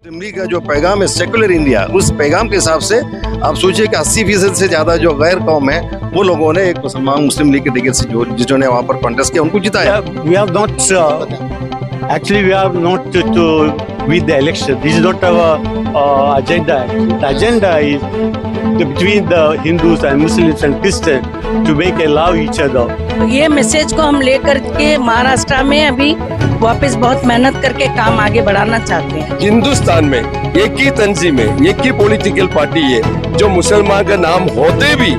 मुस्लिम league का जो पैगाम है सेकुलर इंडिया, उस पैगाम के हिसाब से आप सोचिए कि 80% से ज्यादा जो गैर कौम है वो लोगों ने एक मुसलमान मुस्लिम लीग के टिकट से जिन्होंने वहाँ पर कॉन्टेस्ट किया उनको जिताया। We have not actually we have not to win the election. This is not our agenda. The agenda is between the Hindus and Muslims and Christians to make a love each other. ये message को हम लेकर के महाराष्ट्र में अभी वापस बहुत मेहनत करके काम आगे बढ़ाना चाहते हैं। हिंदुस्तान में एक ही तंजीम है, एक ही पॉलिटिकल पार्टी है जो मुसलमान का नाम होते भी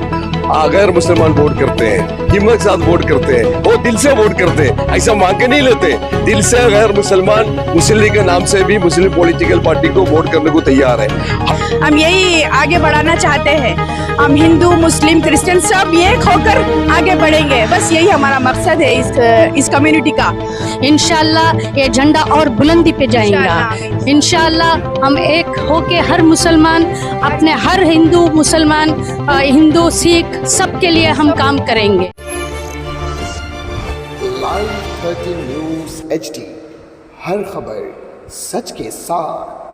अगर मुसलमान वोट करते हैं, हिम्मत के साथ वोट करते हैं, वो दिल से वोट करते हैं, ऐसा मांग के नहीं लेते। दिल से अगर मुसलमान मुस्लिम लीग के नाम से भी मुस्लिम पॉलिटिकल पार्टी को वोट करने को तैयार है। हम यही आगे बढ़ाना चाहते हैं। हम हिंदू मुस्लिम क्रिश्चियन सब एक होकर आगे बढ़ेंगे, बस यही हमारा मकसद है इस कम्युनिटी का। इंशाल्लाह ये झंडा और बुलंदी पे जाएगा। इंशाल्लाह हम एक होके हर मुसलमान अपने हर हिंदू मुसलमान हिंदू सिख सबके लिए हम काम करेंगे। लाइव 13 न्यूज़ HD, हर खबर सच के साथ।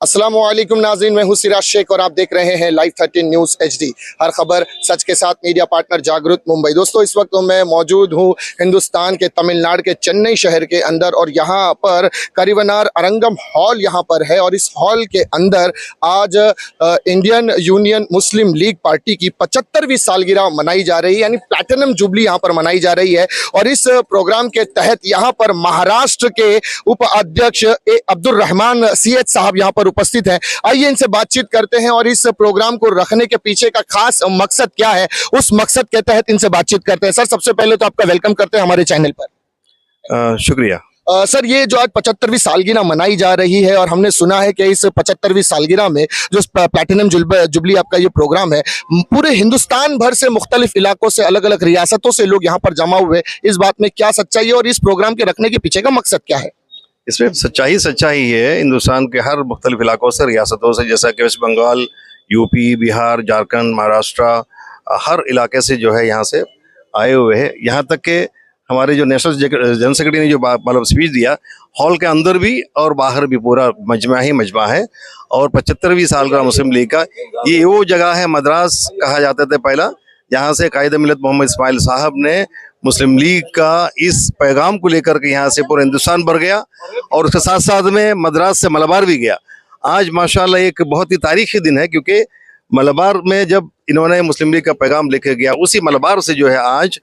अस्सलामुअलैकुम नाज़रीन, मैं हूं सिराज शेख और आप देख रहे हैं लाइव 13 न्यूज़ HD, हर खबर सच के साथ। मीडिया पार्टनर जागृत मुंबई। दोस्तों, इस वक्त मैं मौजूद हूं हिंदुस्तान के तमिलनाडु के चेन्नई शहर के अंदर और यहां पर करीवनार अरंगम हॉल यहां पर है और इस हॉल के अंदर आज इंडियन यूनियन मुस्लिम लीग पार्टी की 75वीं सालगिरह मनाई जा रही है, यानी प्लैटिनम जुबली यहां पर मनाई जा रही है। और इस प्रोग्राम के तहत यहां पर महाराष्ट्र के उपाध्यक्ष अब्दुल रहमान CH साहब यहां पर उपस्थित है। आइए इनसे बातचीत करते हैं और इस प्रोग्राम को रखने के पीछे का खास मकसद क्या है, उस मकसद के तहत इनसे बातचीत करते हैं। सर, सबसे पहले तो आपका वेलकम करते हैं हमारे चैनल पर। शुक्रिया। सर, ये जो आज 75वीं सालगिरह मनाई जा रही है और हमने सुना है कि इस 75वीं सालगिरह में जो प्लैटिनम जुबली आपका ये प्रोग्राम है, पूरे हिंदुस्तान भर से मुख्तलिफ इलाकों से अलग अलग रियासतों से लोग यहाँ पर जमा हुए, इस बात में क्या सच्चाई है और इस प्रोग्राम के रखने के पीछे का मकसद क्या है? इसमें सच्चाई है। हिंदुस्तान के हर मुख्तलिफ इलाकों से, रियासतों से, जैसा कि वेस्ट बंगाल, यूपी, बिहार, झारखंड, महाराष्ट्र, हर इलाके से जो है यहाँ से आए हुए हैं। यहाँ तक कि हमारे जो नेशनल जनरल सेक्रेटरी ने जो मतलब स्पीच दिया, हॉल के अंदर भी और बाहर भी पूरा मजमा ही मजमा है। और 75वीं सालगिरह मुस्लिम लीग का ये वो जगह है, मद्रास कहा जाता था पहला, जहाँ से कायद मिलत मोहम्मद इस्माइल साहब ने मुस्लिम लीग का इस पैगाम को लेकर के यहाँ से पूरा हिंदुस्तान भर गया और उसके साथ साथ में मद्रास से मलबार भी गया। आज माशाल्लाह एक बहुत ही तारीखी दिन है, क्योंकि मलबार में जब इन्होंने मुस्लिम लीग का पैगाम लेकर गया, उसी मलबार से जो है आज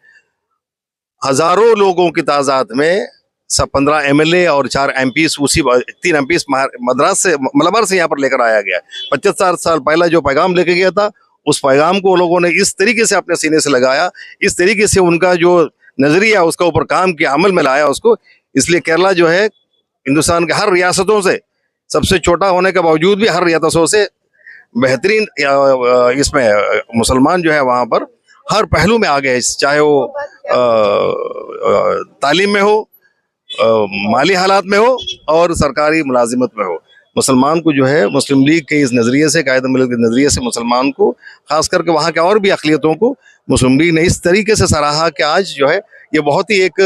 हजारों लोगों की तादाद में 15 MLA और 4 MPs, उसी 3 MPs मद्रास से मलबार से यहाँ पर लेकर आया गया। 75 साल पहला जो पैगाम लेकर गया था, उस पैगाम को लोगों ने इस तरीके से अपने सीने से लगाया, इस तरीके से उनका जो नजरिया उसका ऊपर काम किया, अमल में लाया उसको। इसलिए केरला जो है हिंदुस्तान के हर रियासतों से सबसे छोटा होने के बावजूद भी हर रियासतों से बेहतरीन इसमें मुसलमान जो है वहाँ पर हर पहलू में आगे है, चाहे वो तालीम में हो, माली हालात में हो और सरकारी मुलाजिमत में हो। मुसलमान को जो है मुस्लिम लीग के इस नज़रिए से, कायद मिलत के नज़रिए से मुसलमान को, खास करके वहाँ के और भी अक़लियतों को मुस्लिम लीग ने इस तरीके से सराहा कि आज जो है ये बहुत ही एक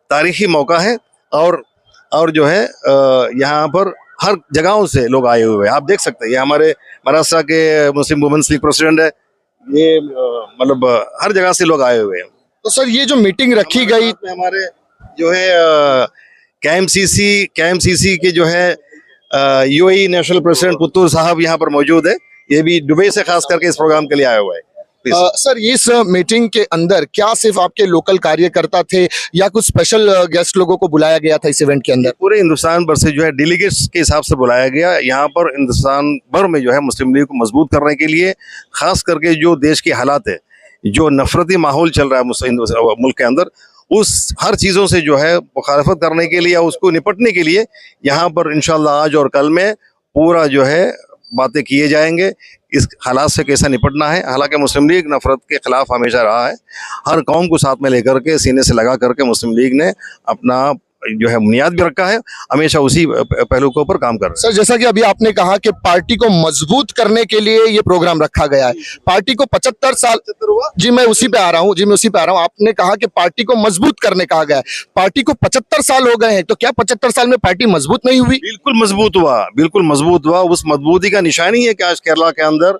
तारीख़ी मौका है। और जो है यहाँ पर हर जगहों से लोग आए हुए हैं। आप देख सकते हैं, ये हमारे महाराष्ट्र के मुस्लिम वुमेन्स लीग प्रेसिडेंट है, ये मतलब हर जगह से लोग आए हुए हैं। तो सर, ये जो मीटिंग रखी गई, हमारे जो है KMCC के जो है UAE नेशनल प्रेसिडेंट पुत्तूर साहब यहाँ पर मौजूद है, ये भी दुबई से खास करके इस प्रोग्राम के लिए आया हुआ है। सर, इस मीटिंग के अंदर क्या सिर्फ आपके लोकल कार्यकर्ता थे या कुछ स्पेशल गेस्ट लोगों को बुलाया गया था इस इवेंट के अंदर? पूरे हिंदुस्तान भर से जो है डेलीगेट्स के हिसाब से बुलाया गया। यहाँ पर हिंदुस्तान भर में जो है मुस्लिम लीग को मजबूत करने के लिए, खास करके जो देश के हालात है, जो नफरती माहौल चल रहा है मुल्क के अंदर, उस हर चीज़ों से जो है मुखालफत करने के लिए, उसको निपटने के लिए यहाँ पर इंशाल्लाह आज और कल में पूरा जो है बातें किए जाएंगे, इस हालात से कैसा निपटना है। हालांकि मुस्लिम लीग नफरत के खिलाफ हमेशा रहा है, हर कौम को साथ में लेकर के, सीने से लगा करके मुस्लिम लीग ने अपना जो है बुनियाद भी रखा है, हमेशा उसी पहलू के ऊपर काम कर रहे हैं। सर जैसा कि अभी आपने कहा कि पार्टी को मजबूत करने के लिए ये प्रोग्राम रखा गया है, पार्टी को 75 साल, जी मैं उसी पे आ रहा हूँ, आपने कहा कि पार्टी को मजबूत करने कहा गया है, पार्टी को 75 साल हो गए हैं, तो क्या 75 साल में पार्टी मजबूत नहीं हुई? बिल्कुल मजबूत हुआ, बिल्कुल मजबूत हुआ। उस मजबूती का निशानी है कि आज केरला के अंदर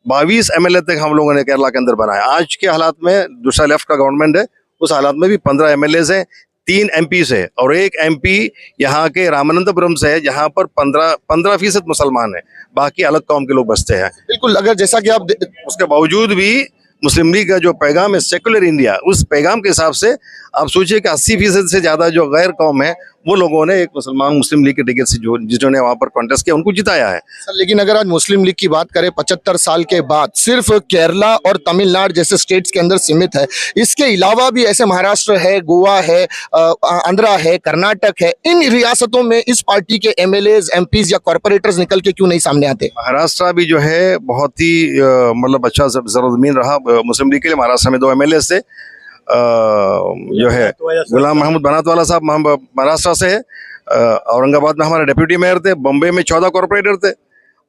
22 MLA तक हम लोगों ने केरला के अंदर बनाया। आज के हालात में दूसरा लेफ्ट का गवर्नमेंट है, उस हालात में भी 15 MLAs हैं, 3 MPs है और 1 MP यहाँ के रामानंदपुरम से है, जहाँ पर 15% मुसलमान है, बाकी अलग कौम के लोग बसते हैं। बिल्कुल, अगर जैसा कि आप उसके बावजूद भी मुस्लिम लीग का जो पैगाम है सेकुलर इंडिया, उस पैगाम के हिसाब से आप सोचिए कि 80% से ज्यादा जो गैर कौम है वो लोगों ने एक मुस्लिम लीग के टिकट से जो जिन्होंने वहां पर कॉन्टेस्ट किया उनको जिताया है। सर लेकिन अगर आज मुस्लिम लीग की बात करें 75 साल के बाद सिर्फ केरला और तमिलनाडु जैसे स्टेट्स के अंदर सीमित है, इसके अलावा भी ऐसे महाराष्ट्र है, गोवा है, आंध्रा है, कर्नाटक है, इन रियासतों में इस पार्टी के MLAs, MPs या कॉर्पोरेटर्स निकल के क्यों नहीं सामने आते? महाराष्ट्र भी जो है बहुत ही मतलब अच्छा जमीन रहा मुस्लिम लीग के लिए। महाराष्ट्र में 2 MLAs थे, जो है गुलाम महमूद बनातवाला साहब महाराष्ट्र से है, औरंगाबाद में हमारे डिप्यूटी मेयर थे, बम्बई में 14 कॉर्पोरेटर थे,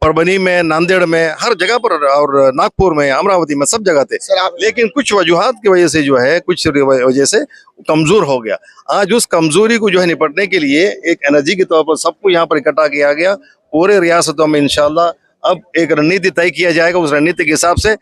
परभनी में, नांदेड़ में, हर जगह पर, और नागपुर में, अमरावती में, सब जगह थे। लेकिन कुछ वजूहात की वजह से जो है, कुछ वजह से कमजोर हो गया। आज उस कमजोरी को जो है निपटने के लिए एक एनर्जी के तौर पर सबको यहाँ पर इकट्ठा किया गया। पूरे रियासतों में इंशाल्लाह अब एक रणनीति तय किया जाएगा। उस रणनीति के हिसाब से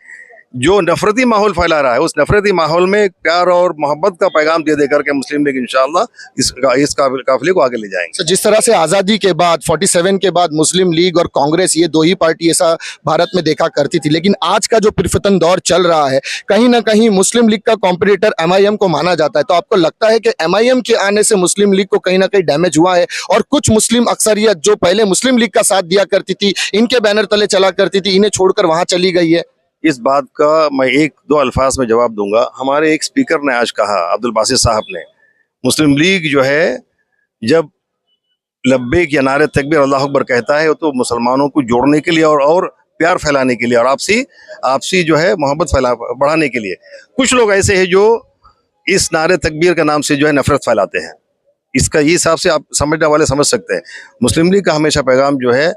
जो नफरती माहौल फैला रहा है, उस नफरती माहौल में प्यार और मोहब्बत का पैगाम दे करके मुस्लिम लीग इंशाअल्लाह इस काफिले को आगे ले जाएंगे। जिस तरह से आज़ादी के बाद 47 के बाद मुस्लिम लीग और कांग्रेस, ये 2 ही पार्टी ऐसा भारत में देखा करती थी, लेकिन आज का जो फिरफतन दौर चल रहा है, कहीं ना कहीं मुस्लिम लीग का कॉम्पिटिटर MIM को माना जाता है। तो आपको लगता है कि MIM के आने से मुस्लिम लीग को कहीं ना कहीं डैमेज हुआ है, और कुछ मुस्लिम अक्सरियत जो पहले मुस्लिम लीग का साथ दिया करती थी, इनके बैनर तले चला करती थी, इन्हें छोड़कर वहां चली गई है? इस बात का मैं 1-2 अल्फाज में जवाब दूंगा। हमारे एक स्पीकर ने आज कहा, अब्दुल बासित साहब ने, मुस्लिम लीग जो है जब लब्बैक या नारे तकबीर अल्लाह अकबर कहता है तो मुसलमानों को जोड़ने के लिए और प्यार फैलाने के लिए और आपसी जो है मोहब्बत बढ़ाने के लिए। कुछ लोग ऐसे हैं जो इस नारे तकबीर के नाम से जो है नफरत फैलाते हैं। इसका ये हिसाब से आप समझने वाले समझ सकते हैं। मुस्लिम लीग का हमेशा पैगाम जो है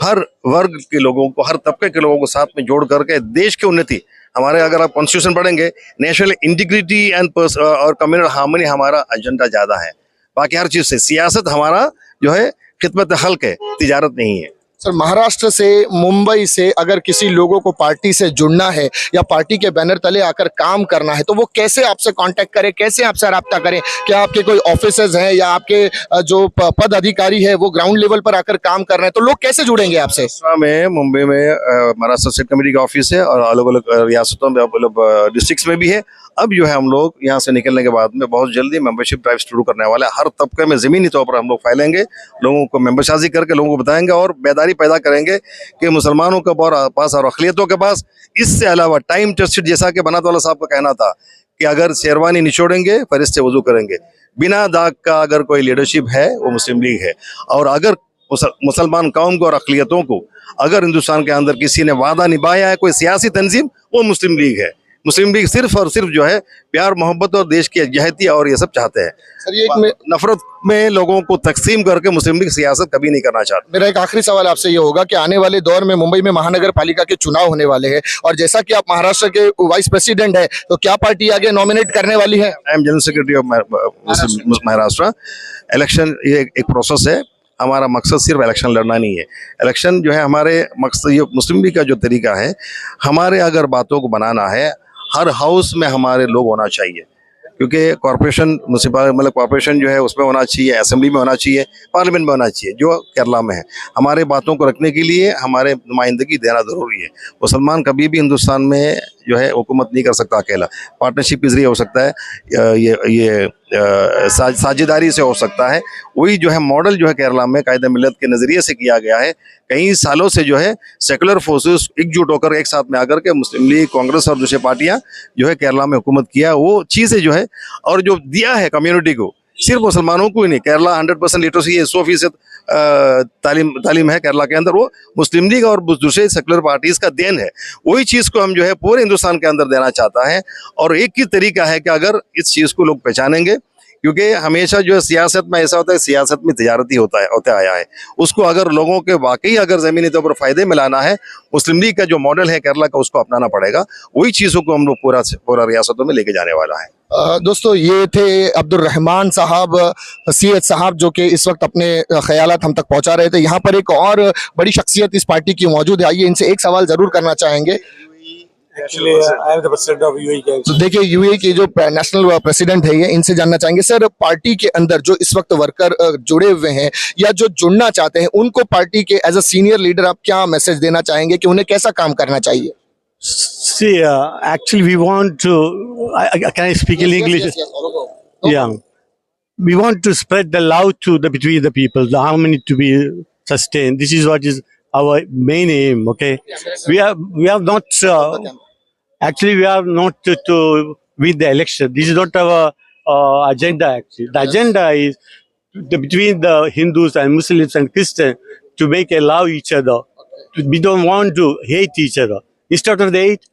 हर वर्ग के लोगों को, हर तबके के लोगों को साथ में जोड़ करके देश की उन्नति, हमारे अगर आप कॉन्स्टिट्यूशन पढ़ेंगे, नेशनल इंटीग्रिटी एंड और कम्युनल हार्मनी हमारा एजेंडा ज्यादा है। बाकी हर चीज से सियासत हमारा जो है खिदमत खल्क है, तिजारत नहीं है। सर महाराष्ट्र से, मुंबई से अगर किसी लोगों को पार्टी से जुड़ना है या पार्टी के बैनर तले आकर काम करना है, तो वो कैसे आपसे कांटेक्ट करें, कैसे आपसे रब्ता करें? क्या आपके कोई ऑफिसेज हैं या आपके जो पद अधिकारी है वो ग्राउंड लेवल पर आकर काम कर रहे हैं, तो लोग कैसे जुड़ेंगे आपसे? में मुंबई में महाराष्ट्र स्टेट कमेटी का ऑफिस है और अलग अलग रियासतों में, डिस्ट्रिक्ट्स में भी है। अब जो है हम लोग यहाँ से निकलने के बाद में बहुत जल्दी मेंबरशिप ड्राइव शुरू करने वाले हैं। हर तबके में ज़मीनी तौर पर हम लोग फैलेंगे, लोगों को मेंबरशाजी करके लोगों को बताएंगे और बेदारी पैदा करेंगे कि मुसलमानों के पास और अक़लियतों के पास इससे अलावा टाइम टेस्टेड, जैसा कि बनातवाला साहब का कहना था कि अगर शेरवानी निचोड़ेंगे फरिश्ते वजू करेंगे, बिना दाग का अगर कोई लीडरशिप है वो मुस्लिम लीग है। और अगर मुसलमान कौम को और अक़लियतों को अगर हिंदुस्तान के अंदर किसी ने वादा निभाया है, कोई सियासी तंजीम, वो मुस्लिम लीग है। मुस्लिम लीग सिर्फ और सिर्फ जो है प्यार मोहब्बत और देश की यकजहती और ये सब चाहते हैं। सर ये नफरत में लोगों को तकसीम करके मुस्लिम लीग सियासत कभी नहीं करना चाहता। मेरा एक आखिरी सवाल आपसे ये होगा कि आने वाले दौर में मुंबई में महानगर पालिका के चुनाव होने वाले हैं, और जैसा कि आप महाराष्ट्र के वाइस प्रेसिडेंट है, तो क्या पार्टी आगे नॉमिनेट करने वाली है? I am general secretary of Maharashtra. Election ये एक प्रोसेस है। हमारा मकसद सिर्फ इलेक्शन लड़ना नहीं है। इलेक्शन जो है हमारे मकसद, ये मुस्लिम लीग का जो तरीका है, हमारे अगर बातों को बनाना है, हर हाउस में हमारे लोग होना चाहिए, क्योंकि कॉर्पोरेशन मतलब कॉर्पोरेशन जो है उसमें होना चाहिए, असेंबली में होना चाहिए, पार्लियामेंट में होना चाहिए, जो केरला में है। हमारे बातों को रखने के लिए हमारे नुमाइंदगी देना ज़रूरी है। मुसलमान कभी भी हिंदुस्तान में जो है हुकूमत नहीं कर सकता अकेला, पार्टनरशिप के जरिए हो सकता है, ये साझेदारी से हो सकता है। वही जो है मॉडल जो है केरला में कायदा मिल्लत के नज़रिए से किया गया है। कई सालों से जो है सेकुलर फोर्सेस एकजुट होकर एक साथ में आकर के मुस्लिम लीग, कांग्रेस और दूसरी पार्टियां जो है केरला में हुकूमत किया, वो चीज़ें जो है और जो दिया है कम्युनिटी को, सिर्फ मुसलमानों को ही नहीं। केरला 100% लिटरेसी है, 100% तालीम है केरला के अंदर, वो मुस्लिम लीग और दूसरे सेकुलर पार्टीज का देन है। वही चीज़ को हम जो है पूरे हिंदुस्तान के अंदर देना चाहता है। और एक ही तरीका है कि अगर इस चीज़ को लोग पहचानेंगे, क्योंकि हमेशा जो है सियासत में ऐसा होता है, सियासत में तिजारती होता आया है। उसको अगर लोगों के वाकई अगर ज़मीनी तौर पर फ़ायदे मिलाना है, मुस्लिम लीग का जो मॉडल है केरला का, उसको अपनाना पड़ेगा। वही चीज़ों को हम लोग पूरा रियासतों में लेके जाने वाला है। दोस्तों, ये थे अब्दुल रहमान साहब, सैयद साहब, जो कि इस वक्त अपने ख्यालात हम तक पहुंचा रहे थे। यहाँ पर एक और बड़ी शख्सियत इस पार्टी की मौजूद है, आइए इनसे एक सवाल जरूर करना चाहेंगे। Actually, I am the president of UAE Council. तो देखिए, यूएई के जो नेशनल प्रेसिडेंट है, ये इनसे जानना चाहेंगे सर, पार्टी के अंदर जो इस वक्त वर्कर जुड़े हुए हैं या जो जुड़ना चाहते हैं, उनको पार्टी के एज अ सीनियर लीडर आप क्या मैसेज देना चाहेंगे कि उन्हें कैसा काम करना चाहिए? See, actually, we want to. Can I speak in English? Yeah. We want to spread the love between the people, the harmony to be sustained. This is what is our main aim. Okay. We are not. Actually, we are not to win the election. This is not our agenda. Actually, the agenda is between the Hindus and Muslims and Christians to make a love each other. We don't want to hate each other. Instead of the hate,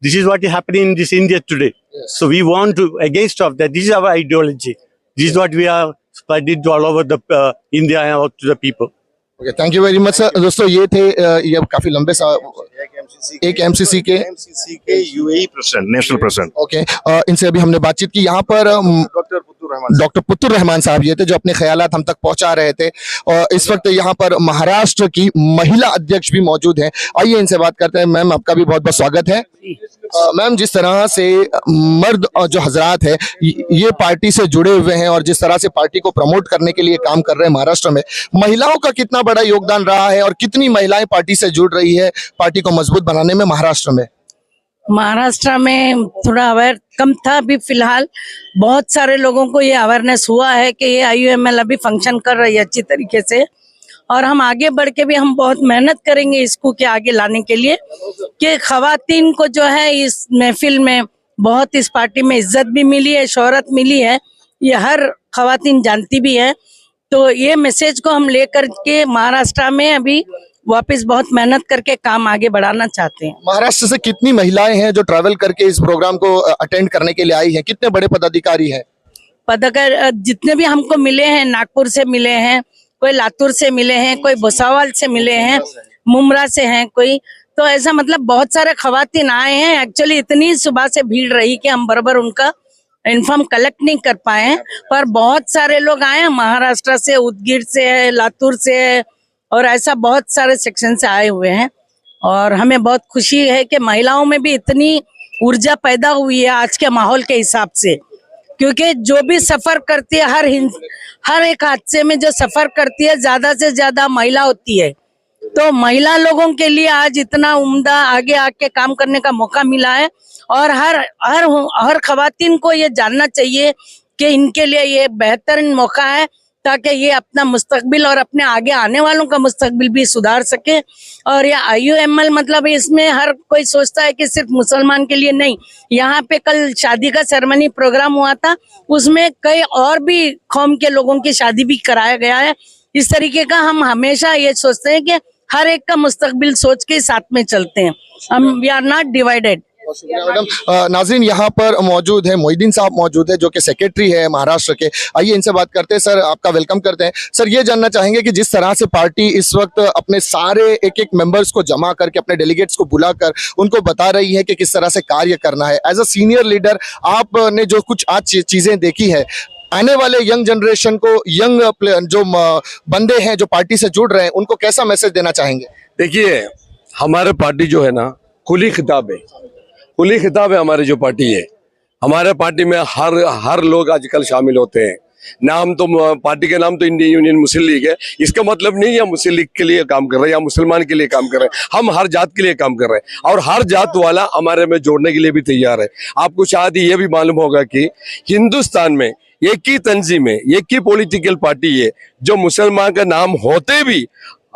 this is what is happening in this India today. So we want to against of that. This is our ideology. This is what we are spreading to all over the India and out to the people. Okay, thank you very much sir. दोस्तों, ये थे ये काफी लंबे एक MCC के UAE president, national president. Okay, इनसे अभी हमने बातचीत की। यहाँ पर डॉक्टर पुत्तुर रहमान साहब ये थे जो अपने ख्यालात हम तक पहुंचा रहे थे। और इस वक्त यहाँ पर महाराष्ट्र की महिला अध्यक्ष भी मौजूद हैं, आइए इनसे बात करते हैं। मैम, आपका भी बहुत बहुत स्वागत है। मैम, जिस तरह से मर्द और जो हजरात है ये पार्टी से जुड़े हुए हैं और जिस तरह से पार्टी को प्रमोट करने के लिए काम कर रहे हैं महाराष्ट्र में, महिलाओं का कितना बड़ा योगदान रहा है और कितनी महिलाएं पार्टी से जुड़ रही है पार्टी को मजबूत बनाने में महाराष्ट्र में? महाराष्ट्र में थोड़ा अवेयर कम था, अभी फिलहाल बहुत सारे लोगों को ये अवेयरनेस हुआ है कि ये IUML अभी फंक्शन कर रही है अच्छी तरीके से। और हम आगे बढ़ के भी हम बहुत मेहनत करेंगे इसको के आगे लाने के लिए, कि खवातीन को जो है इस महफिल में बहुत इस पार्टी में इज्जत भी मिली है, शोहरत मिली है, ये हर खवातीन जानती भी है। तो ये मैसेज को हम लेकर के महाराष्ट्र में अभी वापस बहुत मेहनत करके काम आगे बढ़ाना चाहते हैं। महाराष्ट्र से कितनी महिलाएं हैं जो ट्रैवल करके इस प्रोग्राम को अटेंड करने के लिए आई हैं? कितने बड़े पदाधिकारी हैं? पदाधिकारी जितने भी हमको मिले हैं, नागपुर से मिले हैं, कोई लातूर से मिले हैं, कोई भुसावल से मिले हैं, मुमरा से हैं कोई। तो ऐसा मतलब बहुत सारे खवातीन आए हैं। एक्चुअली इतनी सुबह से भीड़ रही कि हम बराबर उनका इन्फॉर्म कलेक्ट नहीं कर पाए हैं, पर बहुत सारे लोग आए हैं महाराष्ट्र से, उदगीर से है, लातूर से है, और ऐसा बहुत सारे सेक्शन से आए हुए हैं। और हमें बहुत खुशी है कि महिलाओं में भी इतनी ऊर्जा पैदा हुई है आज के माहौल के हिसाब से, क्योंकि जो भी सफर करती है हर एक हादसे में जो सफर करती है ज्यादा से ज्यादा महिला होती है। तो महिला लोगों के लिए आज इतना उम्दा आगे आके काम करने का मौका मिला है। और हर खवातीन को ये जानना चाहिए कि इनके लिए ये बेहतरीन मौका है, ताकि ये अपना मुस्तकबिल और अपने आगे आने वालों का मुस्तकबिल भी सुधार सके। और ये IUML मतलब इसमें हर कोई सोचता है कि सिर्फ मुसलमान के लिए नहीं। यहाँ पे कल शादी का सेरेमनी प्रोग्राम हुआ था, उसमें कई और भी कौम के लोगों की शादी भी कराया गया है। इस तरीके का हम हमेशा ये सोचते हैं कि हर एक का मुस्तकबिल सोच के साथ में चलते हैं, हम we are not divided. Madam, नाज़रीन, यहाँ पर मौजूद है मोहिद्दीन साहब, मौजूद है जो कि सेक्रेटरी है महाराष्ट्र के। आइए इनसे बात करते हैं। सर, आपका वेलकम करते हैं। सर, ये जानना चाहेंगे कि जिस तरह से पार्टी इस वक्त अपने सारे एक मेंबर्स को जमा करके, अपने डेलीगेट्स को बुलाकर उनको बता रही है कि किस तरह से कार्य करना है, एज अ सीनियर लीडर आपने जो कुछ आज चीजें देखी है, आने वाले यंग जनरेशन को, यंग जो बंदे हैं जो पार्टी से जुड़ रहे हैं, उनको कैसा मैसेज देना चाहेंगे? देखिए, हमारे पार्टी जो है ना, खुली खिताब है, खुली खिताब है हमारी जो पार्टी है। हमारे पार्टी में हर लोग आजकल शामिल होते हैं। नाम तो पार्टी का नाम तो इंडियन यूनियन मुस्लिम लीग है। इसका मतलब नहीं है मुस्लिम लीग के लिए काम कर रहे हैं या मुसलमान के लिए काम कर रहे हैं। हम हर जात के लिए काम कर रहे हैं और हर जात वाला हमारे में जोड़ने के लिए भी तैयार है। आपको शायद ये भी मालूम होगा कि हिंदुस्तान में एक ही तंजीम है, एक ही पॉलिटिकल पार्टी है जो मुसलमान का नाम होते भी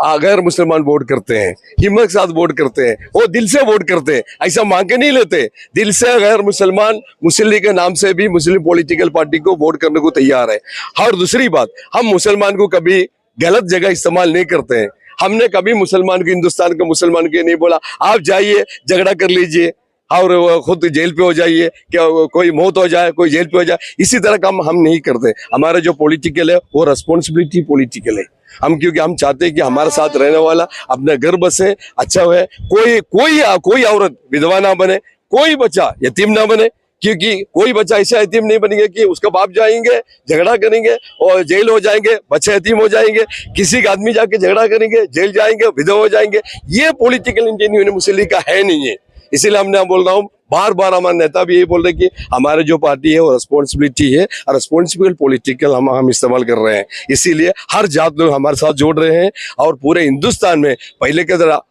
अगर मुसलमान वोट करते हैं, हिम्मत के साथ वोट करते हैं, वो दिल से वोट करते हैं, ऐसा मांग के नहीं लेते। दिल से अगर मुसलमान मुस्लिम लीग के नाम से भी मुस्लिम पॉलिटिकल पार्टी को वोट करने को तैयार है। और दूसरी बात, हम मुसलमान को कभी गलत जगह इस्तेमाल नहीं करते हैं। हमने कभी मुसलमान को, हिंदुस्तान के मुसलमान को नहीं बोला आप जाइए झगड़ा कर लीजिए, और वो खुद जेल पे हो जाइए, क्या कोई मौत हो जाए, कोई जेल पे हो जाए, इसी तरह का हम नहीं करते। हमारा जो पॉलिटिकल है वो रिस्पॉन्सिबिलिटी पॉलिटिकल है। हम क्योंकि हम चाहते हैं कि हमारे साथ रहने वाला अपने घर बसे, अच्छा है, कोई औरत विधवा ना बने, कोई बच्चा यतीम ना बने, क्योंकि कोई बच्चा ऐसा यतीम नहीं बनेगा कि उसका बाप जाएंगे झगड़ा करेंगे और जेल हो जाएंगे, बच्चे यतीम हो जाएंगे, किसी का आदमी जाके झगड़ा करेंगे, जेल जाएंगे, विधवा हो जाएंगे। ये पॉलिटिकल इंडियन यूनियन मुस्लिम लीग का है नहीं है। इसीलिए हमने बोल रहा हूँ, बार बार हमारे नेता भी यही बोल रहे कि हमारे जो पार्टी है वो रिस्पॉन्सिबिलिटी है और रिस्पॉन्सिबल पॉलिटिकल हम इस्तेमाल कर रहे हैं। इसीलिए हर जात लोग हमारे साथ जोड़ रहे हैं और पूरे हिंदुस्तान में पहले की तरह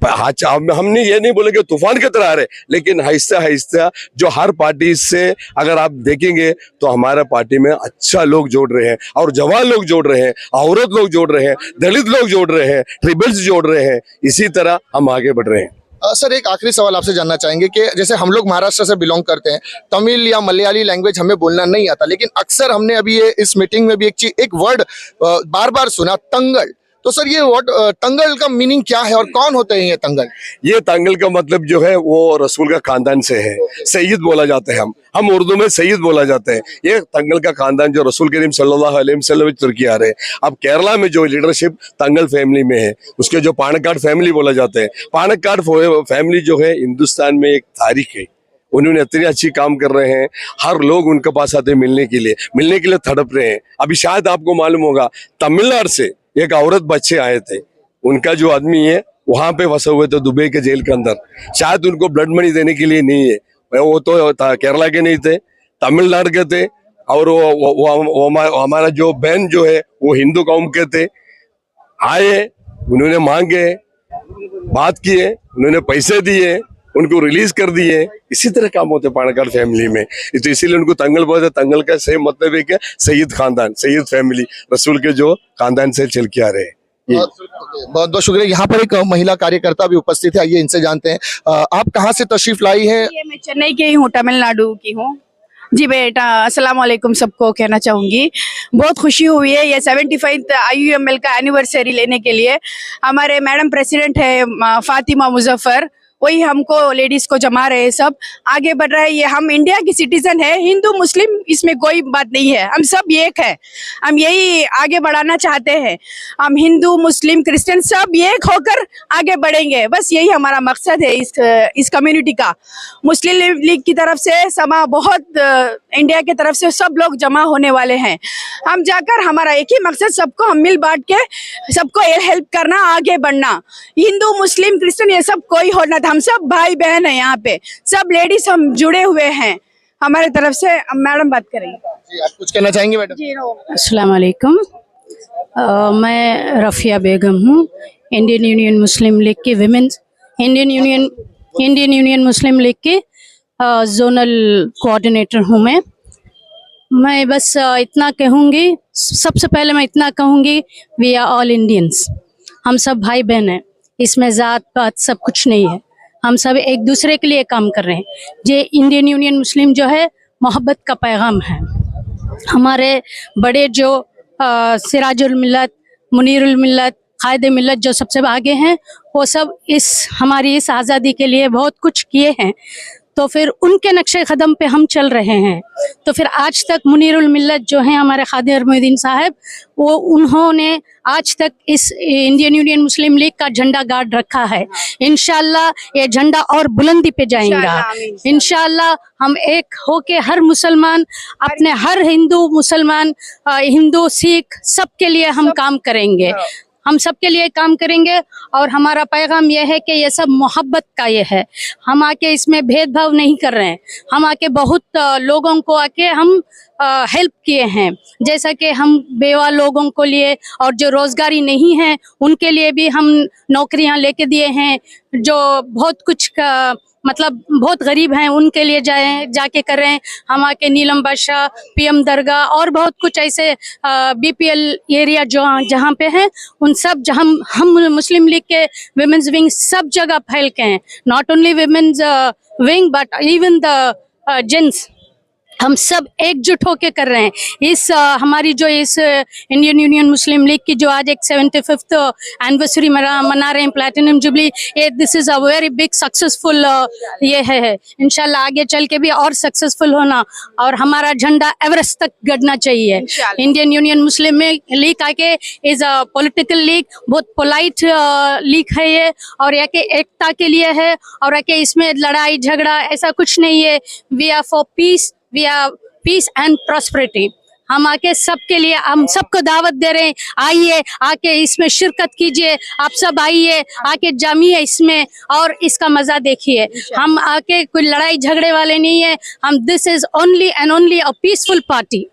हमने ये नहीं बोले कि तूफान की तरह आ रहे, लेकिन आहिस्ता आहिस्ता जो हर पार्टी से अगर आप देखेंगे तो हमारे पार्टी में अच्छा लोग जोड़ रहे हैं और जवान लोग जोड़ रहे हैं, औरत लोग जोड़ रहे हैं, दलित लोग जोड़ रहे हैं, ट्रिबल्स जोड़ रहे हैं। इसी तरह हम आगे बढ़ रहे हैं। सर एक आखिरी सवाल आपसे जानना चाहेंगे कि जैसे हम लोग महाराष्ट्र से बिलोंग करते हैं, तमिल या मलयाली लैंग्वेज हमें बोलना नहीं आता, लेकिन अक्सर हमने अभी ये इस मीटिंग में भी एक वर्ड बार बार सुना, तंगल। तो सर ये वर्ड तंगल का मीनिंग क्या है और कौन होते हैं ये तंगल? ये तंगल का मतलब जो है वो रसूल का खानदान से है। सैयद बोला जाता है, हम उर्दू में सैयद बोला जाते हैं। ये तंगल का खानदान जो रसूल करीम सल्लल्लाहु अलैहि वसल्लम तुर्की आ रहे हैं। अब केरला में जो लीडरशिप तंगल फैमिली में है, उसके जो पाणक्काड फैमिली बोला जाता है, पाणक्काड फैमिली जो है हिंदुस्तान में एक तारीख है। उन्होंने इतनी अच्छी काम कर रहे हैं, हर लोग उनके पास आते हैं मिलने के लिए तड़प रहे हैं। अभी शायद आपको मालूम होगा, तमिलनाडु से एक औरत बच्चे आए थे, उनका जो आदमी है वहां पे फंसे हुए थे दुबई के जेल के अंदर। शायद उनको ब्लड मनी देने के लिए नहीं है, वो तो केरला के नहीं थे, तमिलनाडु के थे। और वो हमारा जो बहन जो है वो हिंदू कौम के थे। आए, उन्होंने मांगे, बात किए, उन्होंने पैसे दिए, उनको रिलीज कर दिए। इसी तरह काम होते पाणक्काड फैमिली में, तो इसीलिए उनको तंगल बोलते। तंगल का सेम मतलब है कि सैयद खानदान, सैयद फैमिली, रसूल के जो खानदान से चल के आ रहे हैं। बहुत बहुत शुक्रिया। यहाँ पर एक महिला कार्यकर्ता भी उपस्थित है, आइए इनसे जानते हैं। आप कहाँ से तशरीफ लाई है? ये मैं चेन्नई की हूँ, तमिलनाडु की हूँ जी बेटा। अस्सलाम वालेकुम सबको कहना चाहूँगी, बहुत खुशी हुई है ये 75 IUML का एनिवर्सरी लेने के लिए। हमारे मैडम प्रेसिडेंट है फातिमा मुजफ्फर, वही हमको लेडीज को जमा रहे, सब आगे बढ़ रहे हैं। ये हम इंडिया की सिटीजन है, हिंदू मुस्लिम इसमें कोई बात नहीं है, हम सब एक है। हम यही आगे बढ़ाना चाहते हैं, हम हिंदू मुस्लिम क्रिश्चियन सब एक होकर आगे बढ़ेंगे, बस यही हमारा मकसद है इस कम्युनिटी का। मुस्लिम लीग की तरफ से समा बहुत इंडिया की तरफ से सब लोग जमा होने वाले हैं। हम जाकर हमारा एक ही मकसद, सबको हम मिल बांट के सबको हेल्प करना, आगे बढ़ना। हिंदू मुस्लिम क्रिश्चियन ये सब कोई होना था, हम सब भाई बहन हैं यहाँ पे, सब लेडीज हम जुड़े हुए हैं हमारे तरफ से। मैडम बात करेंगे जी, आप कुछ कहना चाहेंगे मैडम? जी अस्सलाम वालेकुम। मैं रफ़िया बेगम हूँ, इंडियन यूनियन मुस्लिम लीग की विमेंस, इंडियन यूनियन मुस्लिम लीग की जोनल कोऑर्डिनेटर हूँ मैं बस इतना कहूँगी, सबसे पहले मैं इतना कहूँगी, वी आर ऑल इंडियंस, हम सब भाई बहन हैं, इसमें जात पात सब कुछ नहीं है, हम सब एक दूसरे के लिए काम कर रहे हैं। ये इंडियन यूनियन मुस्लिम जो है मोहब्बत का पैगाम है। हमारे बड़े जो सिराजुल मिल्लत, मुनीरुल मिल्लत, कायदे मिल्लत जो सबसे आगे हैं, वो सब हमारी इस आज़ादी के लिए बहुत कुछ किए हैं, तो फिर उनके नक्शे कदम पे हम चल रहे हैं। तो फिर आज तक मुनीरुल मिल्लत जो हैं हमारे खादिम अरमुद्दीन साहब, वो उन्होंने आज तक इस इंडियन यूनियन मुस्लिम लीग का झंडा गाड़ रखा है। इंशाल्लाह ये झंडा और बुलंदी पे जाएगा। इंशाल्लाह हम एक होके हर मुसलमान अपने हर हिंदू मुसलमान हिंदू सिख सबके लिए हम काम करेंगे, हम सबके लिए काम करेंगे। और हमारा पैगाम यह है कि ये सब मोहब्बत का ये है, हम आके इसमें भेदभाव नहीं कर रहे हैं। हम आके बहुत लोगों को आके हम हेल्प किए हैं, जैसा कि हम बेवा लोगों को लिए और जो रोजगारी नहीं है उनके लिए भी हम नौकरियां लेके दिए हैं, जो बहुत कुछ का मतलब बहुत गरीब हैं उनके लिए जाके कर रहे हैं। हम आके नीलम बादशाह, PM दरगाह और बहुत कुछ ऐसे BPL एरिया जो जहाँ पे हैं, उन सब हम मुस्लिम लीग के विमेंस विंग सब जगह फैल के हैं। Not only women's wing but even the gents, हम सब एकजुट होके कर रहे हैं। इस हमारी जो इस इंडियन यूनियन मुस्लिम लीग की जो आज एक 75th एनिवर्सरी मना रहे हैं, प्लैटिनम जुबली, ये this is a very big successful ये है। इंशाल्लाह आगे चल के भी और सक्सेसफुल होना और हमारा झंडा एवरेस्ट तक गड़ना चाहिए। इंडियन यूनियन मुस्लिम लीग आके इज अ पॉलिटिकल लीग, बहुत पोलाइट लीग है ये, और ये के एकता के लिए है, और ये इसमें लड़ाई झगड़ा ऐसा कुछ नहीं है। We are for peace, we are peace and prosperity. हम आके सबके लिए, हम सबको दावत दे रहे हैं, आइए आके इसमें शिरकत कीजिए, आप सब आइए आके जमिए इसमें और इसका मजा देखिए। हम आके कोई लड़ाई झगड़े वाले नहीं है, हम this is only and only a peaceful party.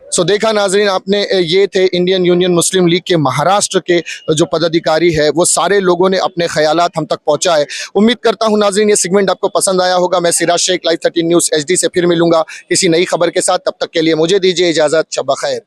So देखा नाजरीन आपने, ये थे इंडियन यूनियन मुस्लिम लीग के महाराष्ट्र के जो पदाधिकारी है, वो सारे लोगों ने अपने ख्यालात हम तक पहुंचाए। उम्मीद करता हूं नाजरीन ये सेगमेंट आपको पसंद आया होगा। मैं Siraj Shaikh, live 13 news HD से फिर मिलूंगा किसी नई खबर के साथ। तब तक के लिए मुझे दीजिए इजाजत। शब खैर।